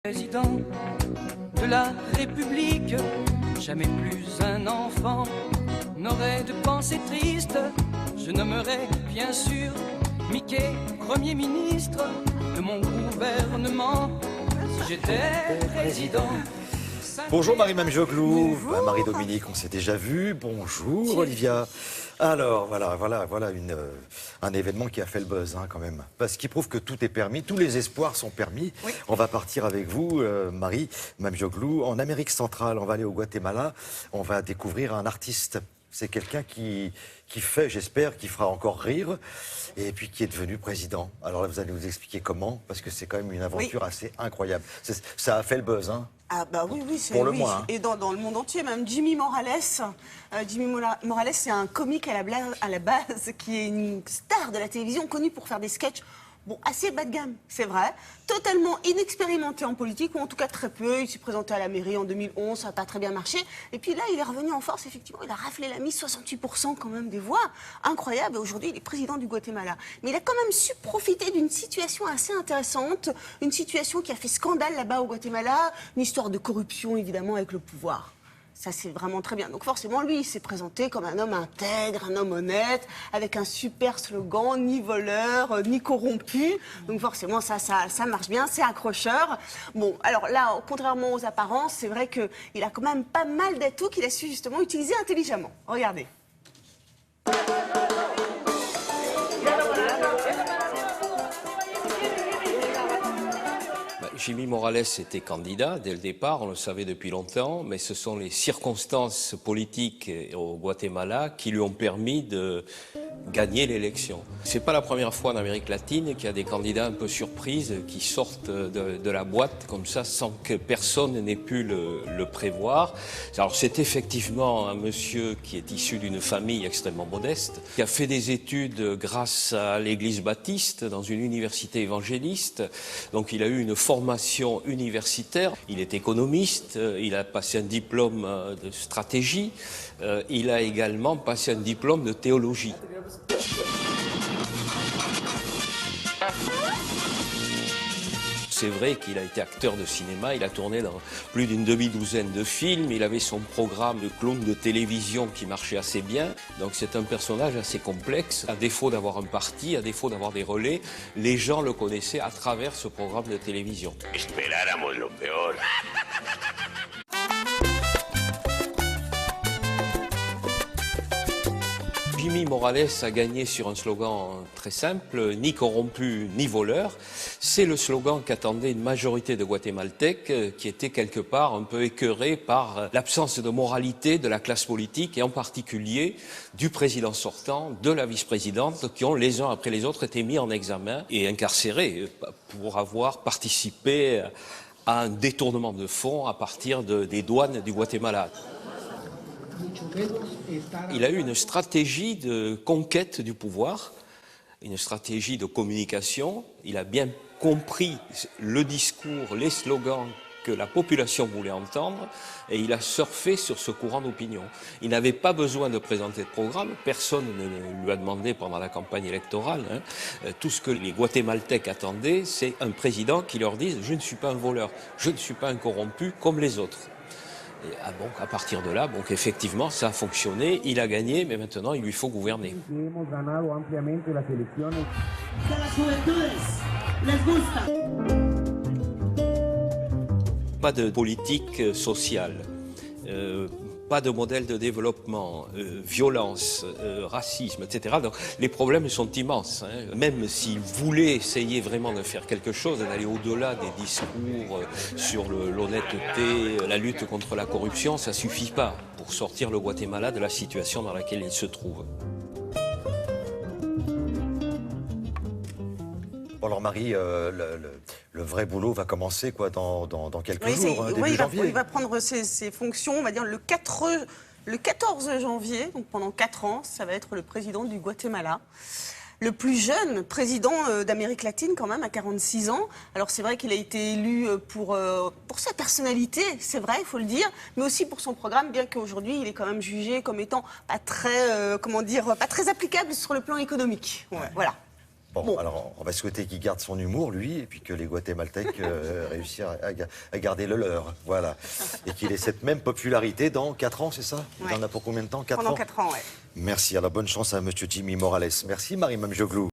Président de la République, jamais plus un enfant n'aurait de pensée triste. Je nommerai bien sûr Mickey Premier ministre de mon gouvernement si j'étais président. Bonjour Marie Mamjoglou, Marie-Dominique, on s'est déjà vu. Bonjour Olivia. Alors voilà un événement qui a fait le buzz quand même, parce qu'il prouve que tout est permis, tous les espoirs sont permis. Oui. On va partir avec vous, Marie Mamjoglou, en Amérique centrale. On va aller au Guatemala, on va découvrir un artiste. C'est quelqu'un qui fait, j'espère, qui fera encore rire, et puis qui est devenu président. Alors là, vous allez nous expliquer comment, parce que c'est quand même une aventure assez incroyable. Ça a fait le buzz, hein. Ah bah oui, c'est pour le moins. Hein. Et dans le monde entier, même Jimmy Morales. Morales, c'est un comique à la base qui est une star de la télévision, connu pour faire des sketchs assez bas de gamme, c'est vrai, totalement inexpérimenté en politique, ou en tout cas très peu. Il s'est présenté à la mairie en 2011, ça n'a pas très bien marché. Et puis là, il est revenu en force, effectivement, il a raflé la mise, 68% quand même des voix. Incroyable, et aujourd'hui, il est président du Guatemala. Mais il a quand même su profiter d'une situation assez intéressante, une situation qui a fait scandale là-bas au Guatemala, une histoire de corruption, évidemment, avec le pouvoir. Ça, c'est vraiment très bien. Donc forcément, lui, il s'est présenté comme un homme intègre, un homme honnête, avec un super slogan, ni voleur, ni corrompu. Donc forcément, ça marche bien, c'est accrocheur. Bon, alors là, contrairement aux apparences, c'est vrai qu'il a quand même pas mal d'atouts qu'il a su justement utiliser intelligemment. Regardez. Jimmy Morales était candidat dès le départ, on le savait depuis longtemps, mais ce sont les circonstances politiques au Guatemala qui lui ont permis de gagner l'élection. C'est pas la première fois en Amérique latine qu'il y a des candidats un peu surprises qui sortent de la boîte comme ça sans que personne n'ait pu le prévoir. Alors c'est effectivement un monsieur qui est issu d'une famille extrêmement modeste, qui a fait des études grâce à l'église baptiste dans une université évangéliste, donc il a eu une formation universitaire, il est économiste, il a passé un diplôme de stratégie, il a également passé un diplôme de théologie. C'est vrai qu'il a été acteur de cinéma, il a tourné dans plus d'une demi-douzaine de films, il avait son programme de clown de télévision qui marchait assez bien, donc c'est un personnage assez complexe. À défaut d'avoir un parti, à défaut d'avoir des relais, les gens le connaissaient à travers ce programme de télévision. Esperáramos lo peor. Jimmy Morales a gagné sur un slogan très simple, ni corrompu ni voleur. C'est le slogan qu'attendait une majorité de Guatémaltèques qui étaient quelque part un peu écœurés par l'absence de moralité de la classe politique et en particulier du président sortant, de la vice-présidente qui ont les uns après les autres été mis en examen et incarcérés pour avoir participé à un détournement de fonds à partir des douanes du Guatemala. Il a eu une stratégie de conquête du pouvoir, une stratégie de communication. Il a bien compris le discours, les slogans que la population voulait entendre et il a surfé sur ce courant d'opinion. Il n'avait pas besoin de présenter de programme, personne ne lui a demandé pendant la campagne électorale. Tout ce que les Guatémaltèques attendaient, c'est un président qui leur dise « je ne suis pas un voleur, je ne suis pas un corrompu comme les autres ». Et à partir de là, effectivement, ça a fonctionné, il a gagné, mais maintenant, il lui faut gouverner. Pas de politique sociale, pas de modèle de développement, violence, racisme, etc. Donc les problèmes sont immenses. Même s'il voulait essayer vraiment de faire quelque chose, d'aller au-delà des discours sur l'honnêteté, la lutte contre la corruption, ça ne suffit pas pour sortir le Guatemala de la situation dans laquelle il se trouve. Bon alors Marie, le vrai boulot va commencer dans quelques jours, début janvier. Il va prendre ses fonctions, on va dire, le 14 janvier, donc pendant 4 ans, ça va être le président du Guatemala. Le plus jeune président d'Amérique latine quand même, à 46 ans. Alors c'est vrai qu'il a été élu pour sa personnalité, c'est vrai, il faut le dire, mais aussi pour son programme, bien qu'aujourd'hui il est quand même jugé comme étant pas très applicable sur le plan économique. Ouais. Voilà. Bon, alors on va souhaiter qu'il garde son humour, lui, et puis que les Guatémaltèques réussissent à garder le leur. Voilà. Et qu'il ait cette même popularité dans 4 ans, c'est ça? Il en a pour combien de temps? 4 ans? Pendant 4 ans, ouais. Merci. Alors bonne chance à monsieur Jimmy Morales. Merci Marie-Mame Joglou.